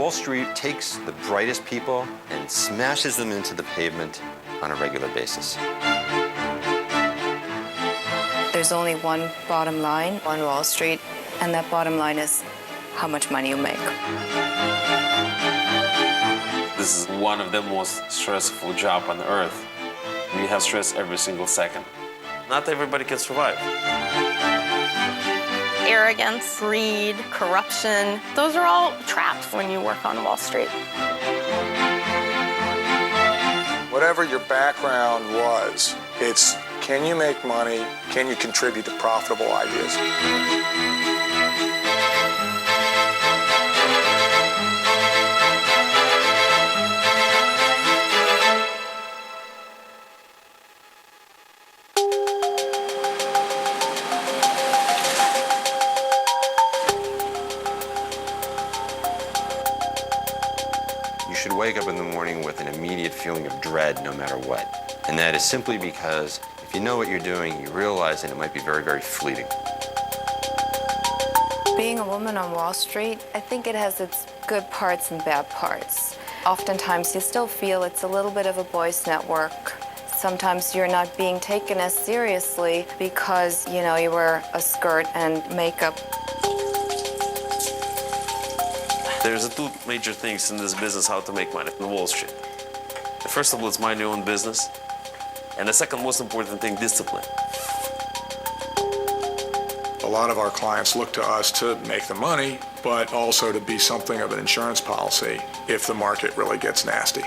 Wall Street takes the brightest people and smashes them into the pavement on a regular basis. There's only one bottom line on Wall Street, and that bottom line is how much money you make. This is one of the most stressful jobs on earth. You have stress every single second. Not everybody can survive. Arrogance, greed, corruption, those are all traps when you work on Wall Street. Whatever your background was, it's can you make money, can you contribute to profitable ideas? You should wake up in the morning with an immediate feeling of dread no matter what. And that is simply because if you know what you're doing, you realize that it might be very, very fleeting. Being a woman on Wall Street, I think it has its good parts and bad parts. Oftentimes you still feel it's a little bit of a boys' network. Sometimes you're not being taken as seriously because, you know, you wear a skirt and makeup. There's two major things in this business how to make money on Wall Street. The first of all is mind your own business. And the second most important thing, discipline. A lot of our clients look to us to make the money, but also to be something of an insurance policy if the market really gets nasty.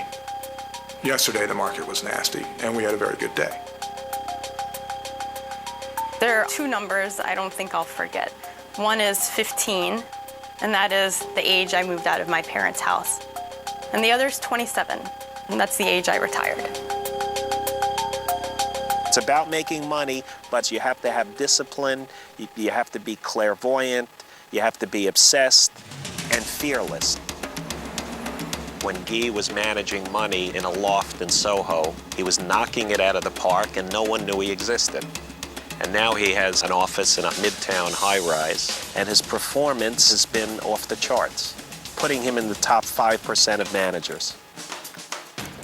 Yesterday, the market was nasty, and we had a very good day. There are two numbers I don't think I'll forget. One is 15, and that is the age I moved out of my parents' house. And the other is 27, and that's the age I retired. It's about making money, but you have to have discipline, you have to be clairvoyant, you have to be obsessed and fearless. When Guy was managing money in a loft in Soho, he was knocking it out of the park and no one knew he existed. And now he has an office in a midtown high-rise, and his performance has been off the charts, putting him in the top 5% of managers.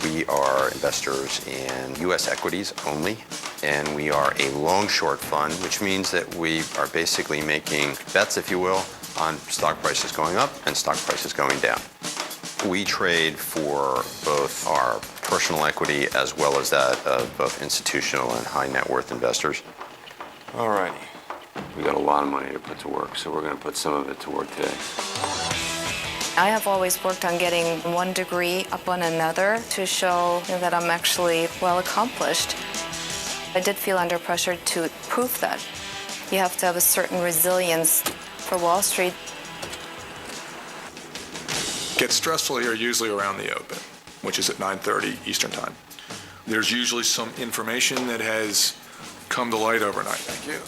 We are investors in U.S. equities only, and we are a long-short fund, which means that we are basically making bets, if you will, on stock prices going up and stock prices going down. We trade for both our personal equity as well as that of both institutional and high net worth investors. All righty. We got a lot of money to put to work, so we're going to put some of it to work today. I have always worked on getting one degree up on another to show that I'm actually well accomplished. I did feel under pressure to prove that. You have to have a certain resilience for Wall Street. Gets stressful here usually around the open, which is at 9:30 Eastern Time. There's usually some information that has come to light overnight. Thank you.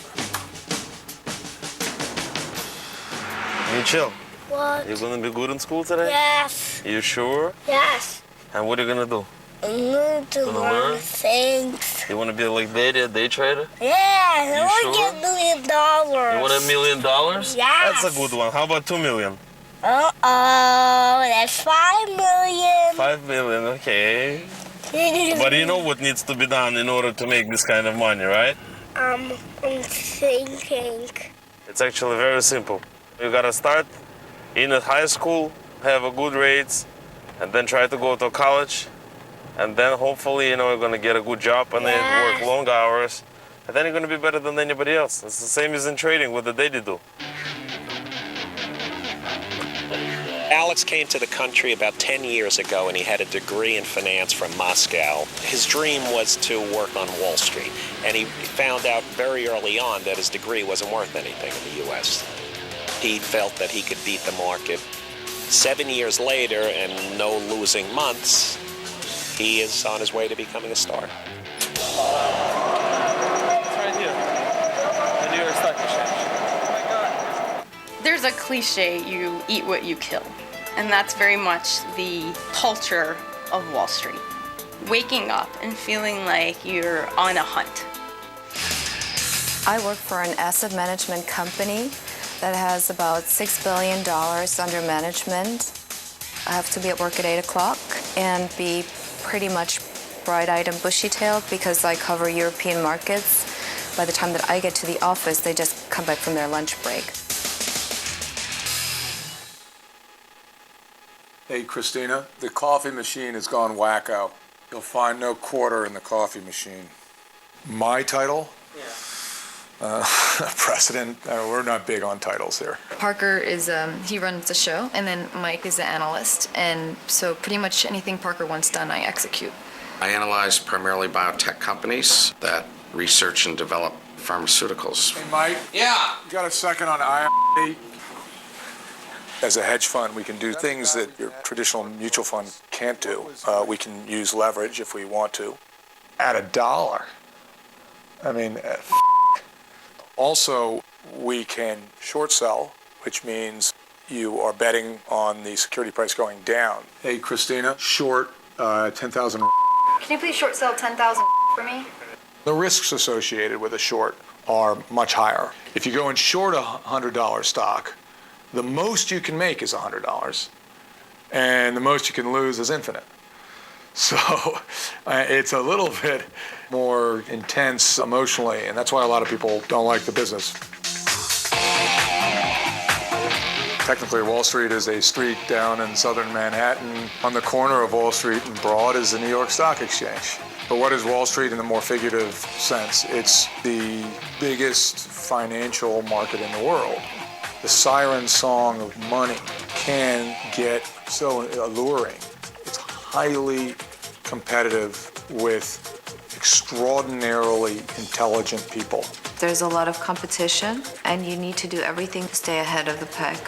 Hey, chill. What? You gonna be good in school today? Yes. You sure? Yes. And what are you gonna do? I'm going to Gonna learn learn? things. You wanna be like Daddy, a day trader? Yeah, I want sure? to get $1 million. You want $1 million? Yes. That's a good one. How about 2 million? Uh-oh, that's 5 million. 5 million, okay. But you know what needs to be done in order to make this kind of money, right? I'm thinking. It's actually very simple. You gotta start in at high school, have a good grades, and then try to go to college, and then hopefully, you know, you're gonna get a good job and then work long hours, and then you're gonna be better than anybody else. It's the same as in trading, what the Daddy do. Alex came to the country about 10 years ago, and he had a degree in finance from Moscow. His dream was to work on Wall Street, and he found out very early on that his degree wasn't worth anything in the U.S. He felt that he could beat the market. 7 years later, and no losing months, he is on his way to becoming a star. It's right here. The New York Stock Exchange. Oh my God. There's a cliche, you eat what you kill. And that's very much the culture of Wall Street. Waking up and feeling like you're on a hunt. I work for an asset management company that has about $6 billion under management. I have to be at work at 8 o'clock and be pretty much bright-eyed and bushy-tailed because I cover European markets. By the time that I get to the office, they just come back from their lunch break. Hey, Christina, the coffee machine has gone wacko. You'll find no quarter in the coffee machine. My title? Yeah. President. We're not big on titles here. Parker is, he runs the show, and then Mike is the analyst. And so pretty much anything Parker wants done, I execute. I analyze primarily biotech companies that research and develop pharmaceuticals. Hey, Mike? Yeah. You got a second on IRA? As a hedge fund, we can do things that your traditional mutual fund can't do. We can use leverage if we want to. At $1. I mean, also, we can short sell, which means you are betting on the security price going down. Hey, Christina, short 10,000. Can you please short sell 10,000 for me? The risks associated with a short are much higher. If you go and short a $100 stock, the most you can make is $100, and the most you can lose is infinite. So it's a little bit more intense emotionally, and that's why a lot of people don't like the business. Technically, Wall Street is a street down in southern Manhattan. On the corner of Wall Street and Broad is the New York Stock Exchange. But what is Wall Street in the more figurative sense? It's the biggest financial market in the world. The siren song of money can get so alluring. It's highly competitive with extraordinarily intelligent people. There's a lot of competition, and you need to do everything to stay ahead of the pack.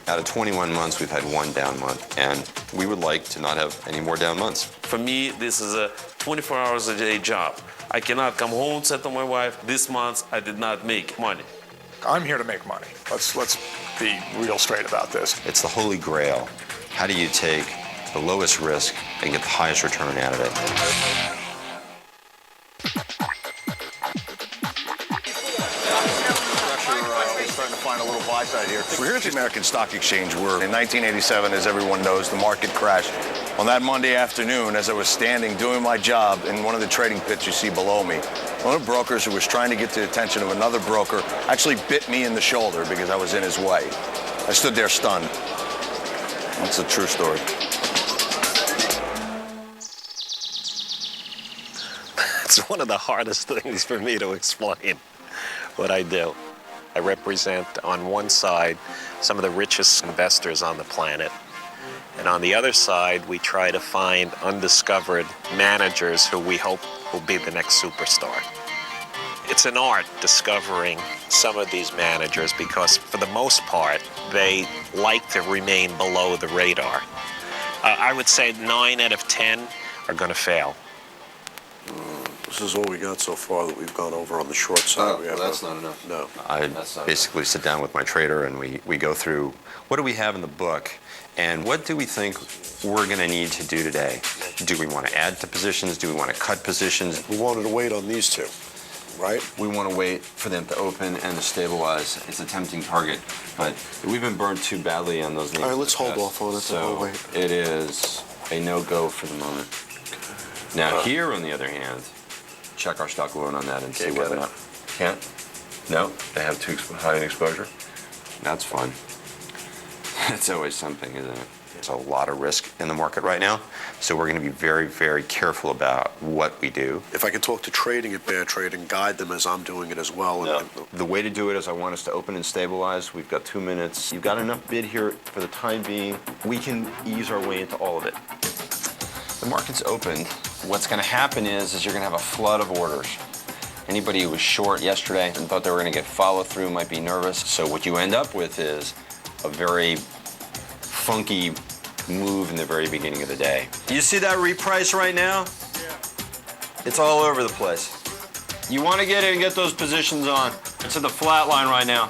Out of 21 months, we've had one down month, and we would like to not have any more down months. For me, this is a 24 hours a day job. I cannot come home and say to my wife, this month I did not make money. I'm here to make money. Let's be real straight about this. It's the holy grail. How do you take the lowest risk and get the highest return out of it? We're here at the American Stock Exchange where in 1987, as everyone knows, the market crashed. On that Monday afternoon, as I was standing doing my job in one of the trading pits you see below me, one of the brokers who was trying to get the attention of another broker actually bit me in the shoulder because I was in his way. I stood there stunned. That's a true story. It's one of the hardest things for me to explain what I do. I represent, on one side, some of the richest investors on the planet. And on the other side, we try to find undiscovered managers who we hope will be the next superstar. It's an art discovering some of these managers because, for the most part, they like to remain below the radar. I would say 9 out of 10 are going to fail. This is what we got so far that we've gone over on the short side. That's not enough. No. I basically sit down with my trader and we go through what do we have in the book and what do we think we're going to need to do today. Do we want to add to positions? Do we want to cut positions? We wanted to wait on these two, right? We want to wait for them to open and to stabilize. It's a tempting target, but we've been burned too badly on those names. All right, let's hold off on it. So wait. it is a no-go for the moment. Now here, on the other hand, check our stock loan on that and see whether or not. Can't? No? They have too high an exposure? That's fun. That's always something, isn't it? There's a lot of risk in the market right now, so we're going to be very, very careful about what we do. If I could talk to trading at Bear Trade and guide them as I'm doing it as well. No. The way to do it is I want us to open and stabilize. We've got 2 minutes. You've got enough bid here for the time being. We can ease our way into all of it. The market's opened. What's going to happen is you're going to have a flood of orders. Anybody who was short yesterday and thought they were going to get follow through might be nervous. So what you end up with is a very funky move in the very beginning of the day. You see that reprice right now? Yeah. It's all over the place. You want to get in and get those positions on. It's at the flat line right now.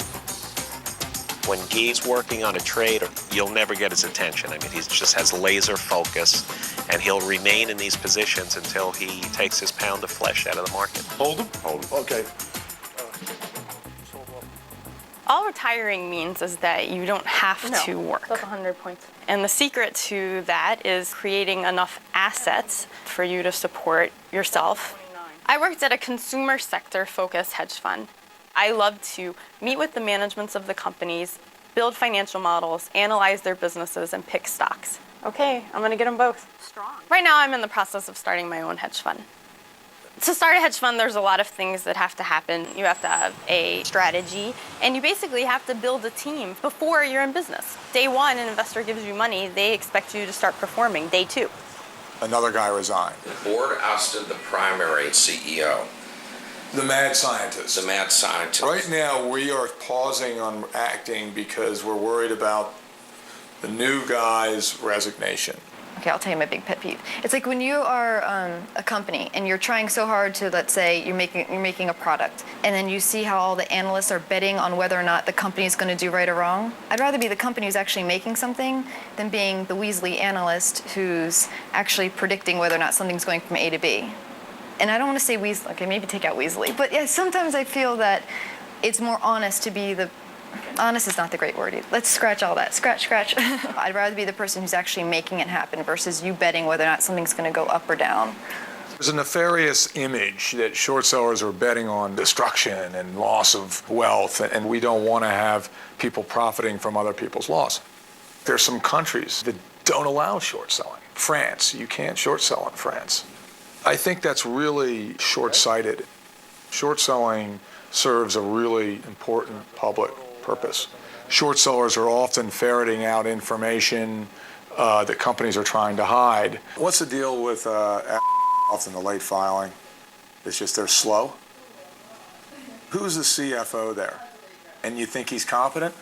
When Guy's working on a trade, you'll never get his attention. I mean, he just has laser focus, and he'll remain in these positions until he takes his pound of flesh out of the market. Hold them? Hold them. Okay. All retiring means is that you don't have to work. That's 100 points. And the secret to that is creating enough assets for you to support yourself. I worked at a consumer sector focused hedge fund. I love to meet with the managements of the companies, build financial models, analyze their businesses, and pick stocks. Okay, I'm gonna get them both. Strong. Right now I'm in the process of starting my own hedge fund. To start a hedge fund, there's a lot of things that have to happen. You have to have a strategy, and you basically have to build a team before you're in business. Day one, an investor gives you money, they expect you to start performing. Day two. Another guy resigned. The board ousted the primary CEO, The mad scientist. the mad scientist. Right now, we are pausing on acting because we're worried about the new guy's resignation. Okay, I'll tell you my big pet peeve. It's like when you are a company and you're trying so hard to, let's say, you're making a product, and then you see how all the analysts are betting on whether or not the company is going to do right or wrong. I'd rather be the company who's actually making something than being the Weasley analyst who's actually predicting whether or not something's going from A to B. And I don't want to say Weasley. Okay, maybe take out Weasley. But yeah, sometimes I feel that it's more honest to be the. Honest is not the great word. Let's scratch all that. Scratch. I'd rather be the person who's actually making it happen versus you betting whether or not something's going to go up or down. There's a nefarious image that short sellers are betting on destruction and loss of wealth, and we don't want to have people profiting from other people's loss. There's some countries that don't allow short selling. France, you can't short sell in France. I think that's really short-sighted. Short selling serves a really important public purpose. Short sellers are often ferreting out information that companies are trying to hide. What's the deal with often the late filing? It's just they're slow? Who's the CFO there? And you think he's competent?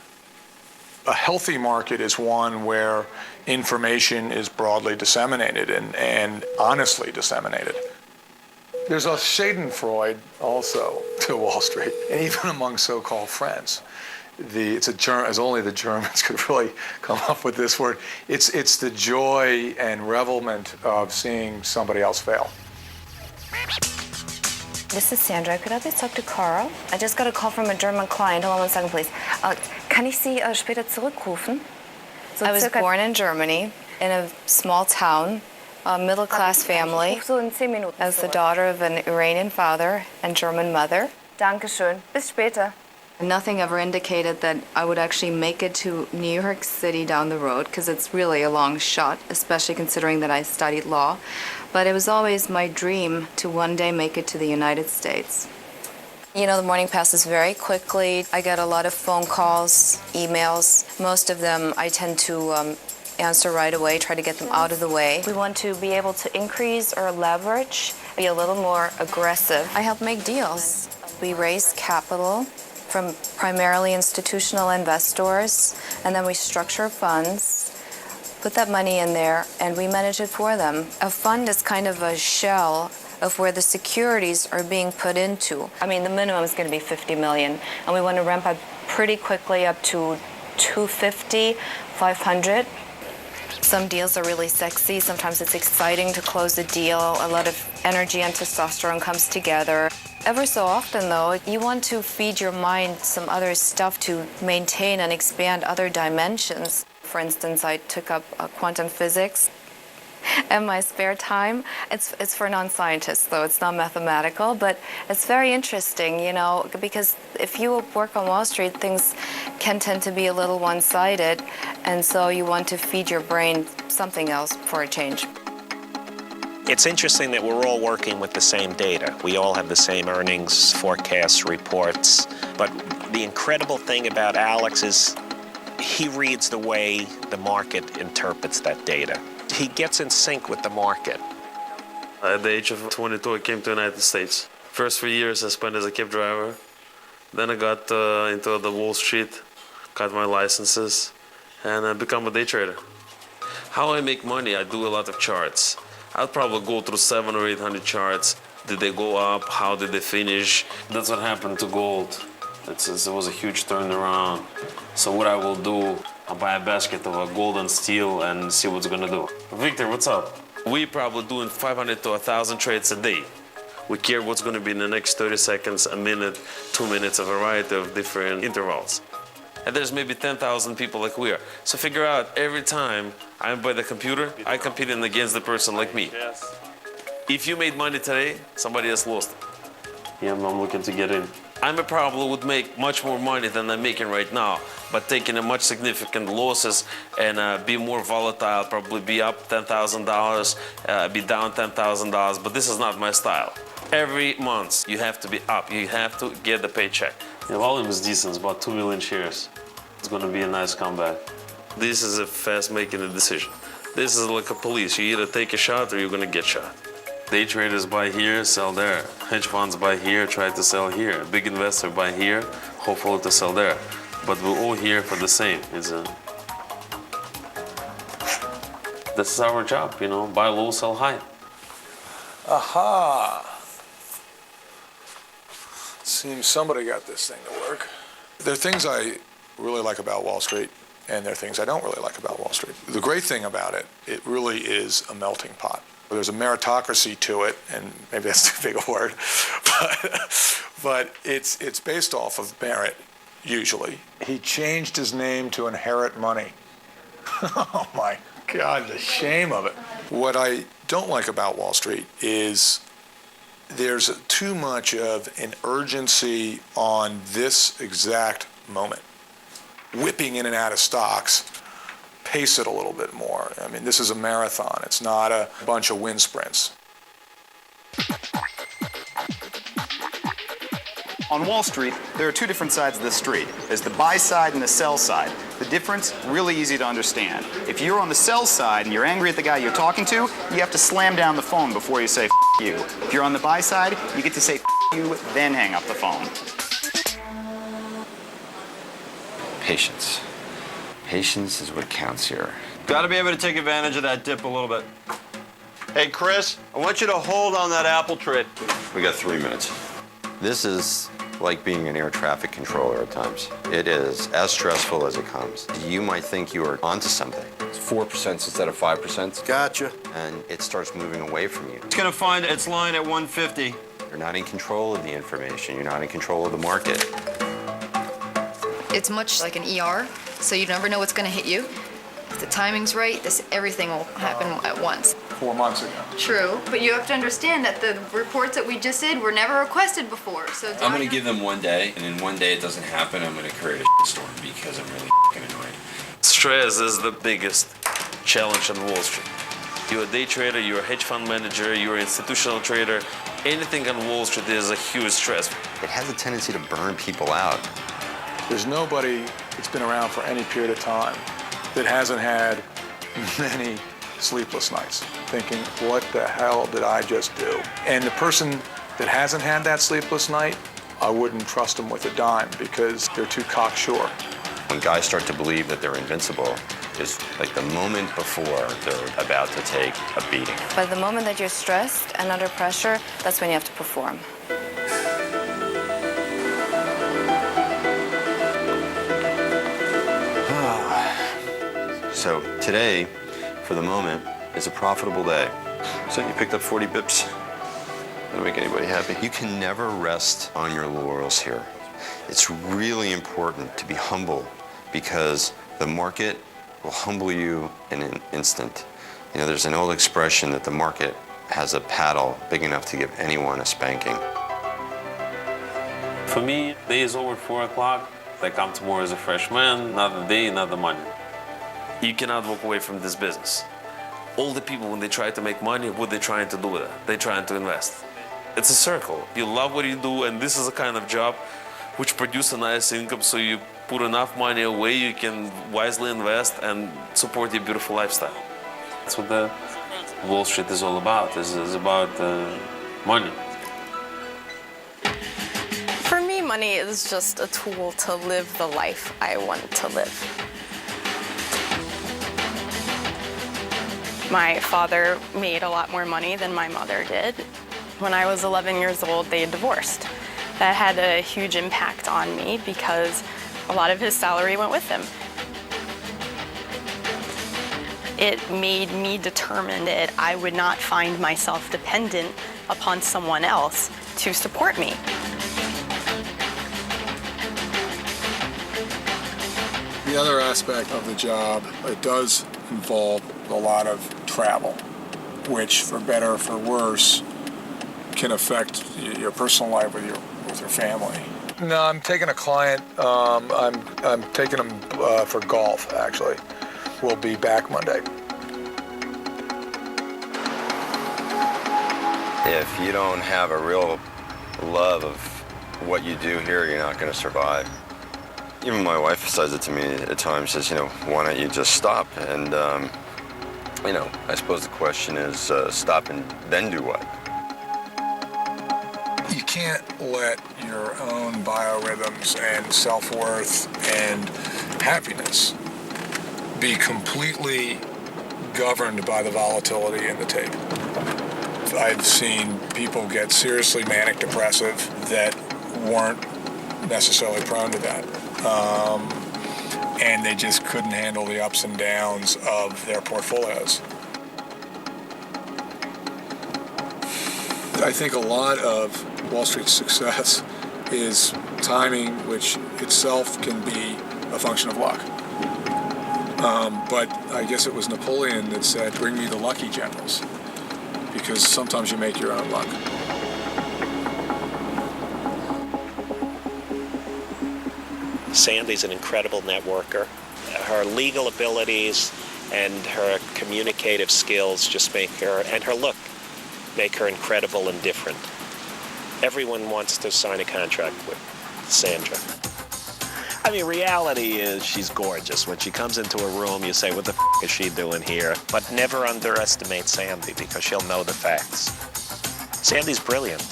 A healthy market is one where information is broadly disseminated and honestly disseminated. There's a schadenfreude also to Wall Street, and even among so-called friends. As only the Germans could really come up with this word. It's the joy and revelment of seeing somebody else fail. This is Sandra. Could I please talk to Carl? I just got a call from a German client. Hold on 1 second, please. Kann ich Sie später zurückrufen? I was born in Germany, in a small town, a middle-class family, as the daughter of an Iranian father and German mother. Dankeschön. Bis später. Nothing ever indicated that I would actually make it to New York City down the road, because it's really a long shot, especially considering that I studied law. But it was always my dream to one day make it to the United States. You know, the morning passes very quickly. I get a lot of phone calls, emails. Most of them I tend to answer right away, try to get them out of the way. We want to be able to increase our leverage, be a little more aggressive. I help make deals. We raise capital from primarily institutional investors, and then we structure funds, put that money in there, and we manage it for them. A fund is kind of a shell of where the securities are being put into. I mean, the minimum is going to be 50 million, and we want to ramp up pretty quickly up to 250, 500. Some deals are really sexy. Sometimes it's exciting to close a deal. A lot of energy and testosterone comes together. Ever so often, though, you want to feed your mind some other stuff to maintain and expand other dimensions. For instance, I took up quantum physics in my spare time. It's for non-scientists, though. It's not mathematical, but it's very interesting, you know, because if you work on Wall Street, things can tend to be a little one-sided, and so you want to feed your brain something else for a change. It's interesting that we're all working with the same data. We all have the same earnings, forecasts, reports. But the incredible thing about Alex is he reads the way the market interprets that data. He gets in sync with the market. At the age of 22, I came to the United States. First 3 years I spent as a cab driver. Then I got into the Wall Street, got my licenses, and I become a day trader. How I make money, I do a lot of charts. I'll probably go through 700 or 800 charts. Did they go up? How did they finish? That's what happened to gold. It was a huge turnaround. So what I will do, I'll buy a basket of gold and steel and see what's gonna do. Victor, what's up? We probably doing 500 to 1,000 trades a day. We care what's gonna be in the next 30 seconds, a minute, 2 minutes, a variety of different intervals. and there's maybe 10,000 people like we are. So figure out every time I'm by the computer, I competing against the person like me. If you made money today, somebody else lost it. Yeah, I'm looking to get in. I probably would make much more money than I'm making right now, but taking a much significant losses and be more volatile, probably be up $10,000, be down $10,000, but this is not my style. Every month you have to be up, you have to get the paycheck. The volume is decent, it's about 2 million shares. It's gonna be a nice comeback. This is a fast making a decision. This is like a police, you either take a shot or you're gonna get shot. Day traders buy here, sell there. Hedge funds buy here, try to sell here. Big investor buy here, hopefully to sell there. But we're all here for the same. This is our job, you know, buy low, sell high. Aha! Seems somebody got this thing to work. There are things I really like about Wall Street, and there are things I don't really like about Wall Street. The great thing about it, it really is a melting pot. There's a meritocracy to it, and maybe that's too big a word, but it's based off of merit, usually. He changed his name to Inherit Money. Oh my God, the shame of it. What I don't like about Wall Street is there's too much of an urgency on this exact moment. Whipping in and out of stocks, pace it a little bit more. I mean, this is a marathon. It's not a bunch of wind sprints. On Wall Street, there are two different sides of the street. There's the buy side and the sell side. The difference, really easy to understand. If you're on the sell side and you're angry at the guy you're talking to, you have to slam down the phone before you say F you. If you're on the buy side, you get to say F you, then hang up the phone. Patience. Patience is what counts here. Got to be able to take advantage of that dip a little bit. Hey, Chris, I want you to hold on that apple trade. We got 3 minutes. This is like being an air traffic controller at times. It is as stressful as it comes. You might think you are onto something. It's 4% instead of 5%. Gotcha. And it starts moving away from you. It's going to find its line at 150. You're not in control of the information. You're not in control of the market. It's much like an ER, so you never know what's going to hit you. If the timing's right, everything will happen at once. 4 months ago. True, but you have to understand that the reports that we just did were never requested before. So I'm going to give them 1 day, and in 1 day it doesn't happen, I'm going to create a storm because I'm really annoyed. Stress is the biggest challenge on Wall Street. You're a day trader, you're a hedge fund manager, you're an institutional trader. Anything on Wall Street is a huge stress. It has a tendency to burn people out. There's nobody that's been around for any period of time that hasn't had many sleepless nights thinking, what the hell did I just do? And the person that hasn't had that sleepless night, I wouldn't trust them with a dime because they're too cocksure. When guys start to believe that they're invincible, is like the moment before they're about to take a beating. But the moment that you're stressed and under pressure, that's when you have to perform. So today, for the moment, is a profitable day. So you picked up 40 bips. Doesn't make anybody happy. You can never rest on your laurels here. It's really important to be humble because the market will humble you in an instant. You know, there's an old expression that the market has a paddle big enough to give anyone a spanking. For me, day is over 4 o'clock. I come tomorrow as a fresh man, not the day, not the money. You cannot walk away from this business. All the people, when they try to make money, what they're trying to do with it? They're trying to invest. It's a circle. You love what you do, and this is a kind of job which produces a nice income, so you put enough money away, you can wisely invest and support your beautiful lifestyle. That's what the Wall Street is all about. It's about money. For me, money is just a tool to live the life I want to live. My father made a lot more money than my mother did. When I was 11 years old, they divorced. That had a huge impact on me because a lot of his salary went with him. It made me determined that I would not find myself dependent upon someone else to support me. The other aspect of the job, it does involve a lot of travel, which, for better or for worse, can affect your personal life with your family. No, I'm taking a client. I'm taking him for golf, actually. We'll be back Monday. If you don't have a real love of what you do here, you're not going to survive. Even my wife says it to me at times, says, why don't you just stop? And, I suppose the question is, stop and then do what? You can't let your own biorhythms and self-worth and happiness be completely governed by the volatility in the tape. I've seen people get seriously manic depressive that weren't necessarily prone to that. And they just couldn't handle the ups and downs of their portfolios. I think a lot of Wall Street's success is timing, which itself can be a function of luck. But I guess it was Napoleon that said, bring me the lucky generals, because sometimes you make your own luck. Sandy's an incredible networker. Her legal abilities and her communicative skills just make her, and her look, make her incredible and different. Everyone wants to sign a contract with Sandra. I mean, reality is she's gorgeous. When she comes into a room, you say, what the f*** is she doing here? But never underestimate Sandy, because she'll know the facts. Sandy's brilliant.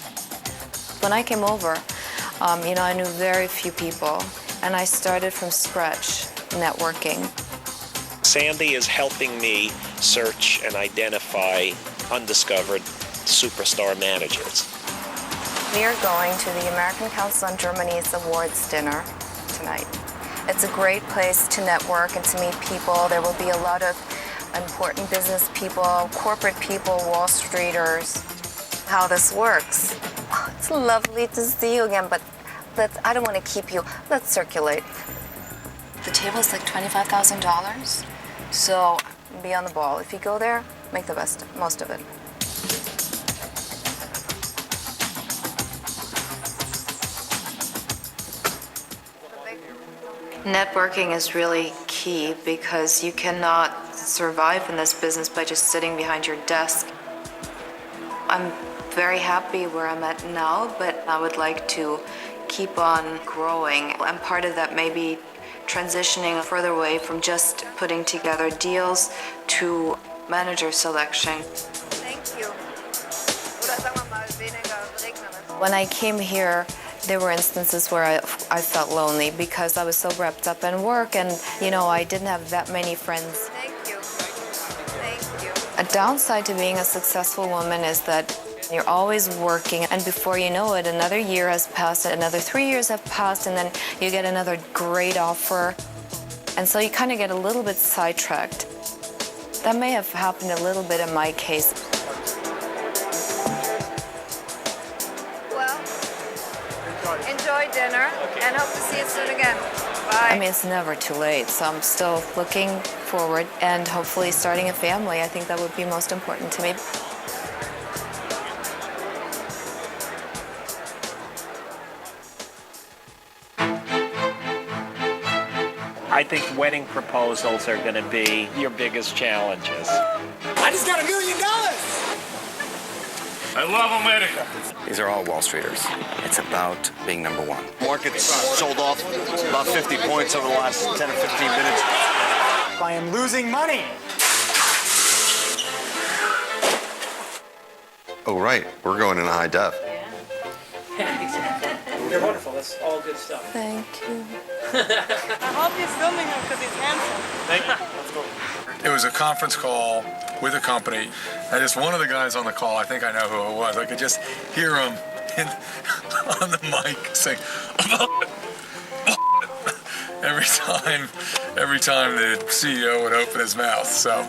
When I came over, I knew very few people, and I started from scratch networking. Sandy is helping me search and identify undiscovered superstar managers. We are going to the American Council on Germany's awards dinner tonight. It's a great place to network and to meet people. There will be a lot of important business people, corporate people, Wall Streeters. How this works. Oh, it's lovely to see you again, but I don't want to keep you. Let's circulate. The table's like $25,000, so be on the ball. If you go there, make the most of it. Networking is really key because you cannot survive in this business by just sitting behind your desk. I'm very happy where I'm at now, but I would like to keep on growing. And part of that may be transitioning further away from just putting together deals to manager selection. Thank you. When I came here, there were instances where I felt lonely because I was so wrapped up in work and, I didn't have that many friends. Thank you. Thank you. A downside to being a successful woman is that you're always working, and before you know it, another year has passed, another 3 years have passed, and then you get another great offer. And so you kind of get a little bit sidetracked. That may have happened a little bit in my case. Enjoy dinner, and hope to see you soon again. Bye. I mean, it's never too late, so I'm still looking forward and hopefully starting a family. I think that would be most important to me. I think wedding proposals are going to be your biggest challenges. I just got $1 million! I love America. These are all Wall Streeters. It's about being number one. Market's sold off about 50 points over the last 10 or 15 minutes. I am losing money. Oh, right. We're going in high def. You're wonderful. That's all good stuff. Thank you. I hope he's filming him because he's handsome. Thank you. Let's go. It was a conference call with a company, and just one of the guys on the call, I think I know who it was. I could just hear him on the mic saying, every time the CEO would open his mouth. So